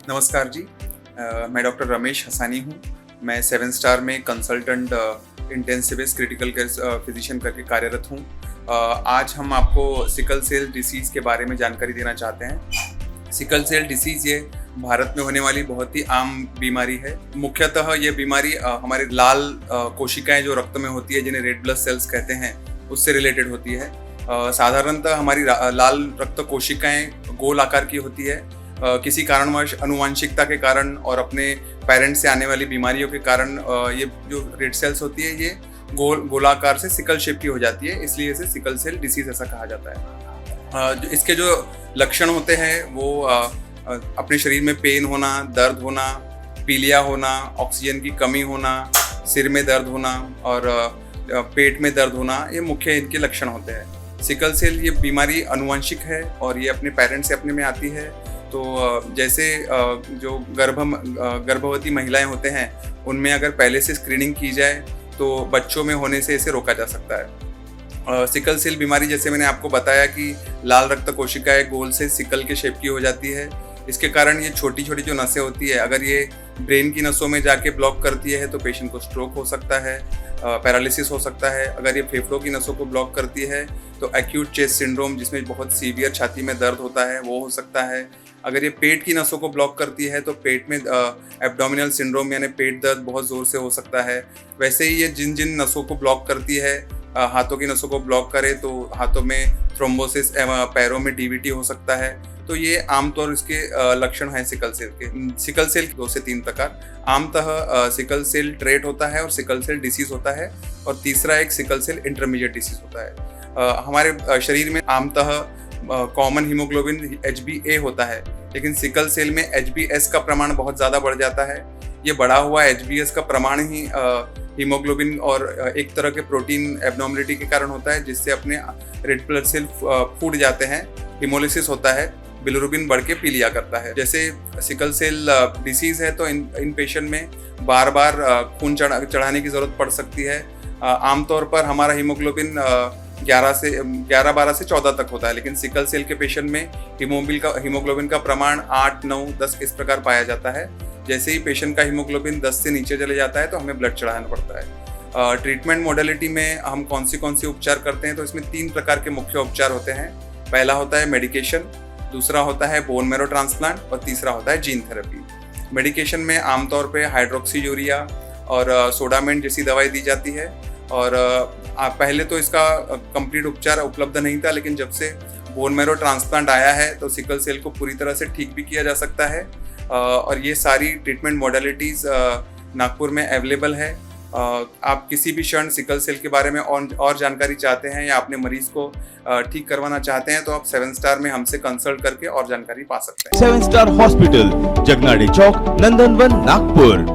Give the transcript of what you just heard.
नमस्कार जी। मैं doctor Ramesh Hassani हूँ। मैं 7 स्टार में consultant intensivist critical care physician करके कार्यरत हूँ। आज हम आपको सिकल सेल डिसीज़ के बारे में जानकारी देना चाहते हैं। सिकल सेल डिसीज़ ये भारत में होने वाली बहुत ही आम बीमारी है। मुख्यतः ये बीमारी हमारे लाल कोशिकाएं जो रक्त में होती है, जिन्हें रेड ब्लड सेल्स कहते हैं, उससे रिलेटेड होती है। साधारणतः हमारी लाल रक्त कोशिकाएं गोल आकार की होती है। किसी कारणवश अनुवांशिकता के कारण और अपने पेरेंट्स से आने वाली बीमारियों के कारण ये जो रेड सेल्स होती है ये गोलाकार से सिकल शेप की हो जाती है, इसलिए इसे सिकल सेल डिसीज ऐसा कहा जाता है। इसके जो लक्षण होते हैं वो अपने शरीर में पेन होना, दर्द होना, पीलिया होना, ऑक्सीजन की कमी होना, सिर में दर्द होना और पेट में दर्द होना, ये मुख्य इनके लक्षण होते हैं। सिकल सेल ये बीमारी अनुवांशिक है और ये अपने पेरेंट्स से अपने में आती है। तो जैसे जो गर्भवती महिलाएं होते हैं उनमें अगर पहले से स्क्रीनिंग की जाए तो बच्चों में होने से इसे रोका जा सकता है। सिकल सेल बीमारी, जैसे मैंने आपको बताया कि लाल रक्त कोशिकाएं गोल से सिकल के शेप की हो जाती है। इसके कारण ये छोटी छोटी जो नसें होती है, अगर ये ब्रेन की नसों में जाके ब्लॉक करती है तो पेशेंट को स्ट्रोक हो सकता है, पैरालिसिस हो सकता है। अगर ये फेफड़ों की नसों को ब्लॉक करती है तो एक्यूट चेस्ट सिंड्रोम, जिसमें बहुत सीवियर छाती में दर्द होता है, वो हो सकता है। अगर ये पेट की नसों को ब्लॉक करती है तो पेट में एब्डोमिनल सिंड्रोम यानी पेट दर्द बहुत ज़ोर से हो सकता है। वैसे ही ये जिन जिन नसों को ब्लॉक करती है, हाथों की नसों को ब्लॉक करे तो हाथों में थ्रोम्बोसिस, पैरों में डीवीटी हो सकता है। तो ये आमतौर इसके लक्षण हैं सिकल सेल के। सिकल सेल 2 से 3 प्रकार, आमतः सिकल सेल ट्रेट होता है और सिकल सेल डिसीज होता है, और तीसरा एक सिकल सेल इंटरमीडिएट डिसीज होता है। हमारे शरीर में आमतः कॉमन हीमोग्लोबिन HbA होता है, लेकिन सिकल सेल में HbS का प्रमाण बहुत ज़्यादा बढ़ जाता है। ये बढ़ा हुआ HbS का प्रमाण ही हीमोग्लोबिन और एक तरह के प्रोटीन एब्नॉर्मलिटी के कारण होता है, जिससे अपने रेड ब्लड सेल फूट जाते हैं, हिमोलिसिस होता है, बिलिरुबिन बढ़ के पीलिया करता है। जैसे सिकल सेल डिसीज़ है तो इन पेशेंट में बार बार खून चढ़ाने की ज़रूरत पड़ सकती है। आमतौर पर हमारा हीमोग्लोबिन 11 12 से 14 तक होता है, लेकिन सिकल सेल के पेशेंट में हीमोग्लोबिन का प्रमाण 8, 9, 10 इस प्रकार पाया जाता है। जैसे ही पेशेंट का हीमोग्लोबिन 10 से नीचे चले जाता है तो हमें ब्लड चढ़ाना पड़ता है। ट्रीटमेंट मोडेलिटी में हम कौन सी उपचार करते हैं, तो इसमें 3 प्रकार के मुख्य उपचार होते हैं। पहला होता है मेडिकेशन, दूसरा होता है बोन मैरो ट्रांसप्लांट और तीसरा होता है जीन थेरेपी। मेडिकेशन में आमतौर पर हाइड्रोक्सीयूरिया और सोडामेंट जैसी दवाई दी जाती है, और पहले तो इसका कंप्लीट उपचार उपलब्ध नहीं था, लेकिन जब से बोन मैरो ट्रांसप्लांट आया है तो सिकल सेल को पूरी तरह से ठीक भी किया जा सकता है। और ये सारी ट्रीटमेंट मॉडलिटीज़ नागपुर में अवेलेबल है। आप किसी भी क्षण सिकल सेल के बारे में और जानकारी चाहते हैं या अपने मरीज को ठीक करवाना चाहते हैं तो आप 7 स्टार में हमसे कंसल्ट करके और जानकारी पा सकते हैं। 7 स्टार हॉस्पिटल, जगनाडे चौक, नंदनवन, नागपुर।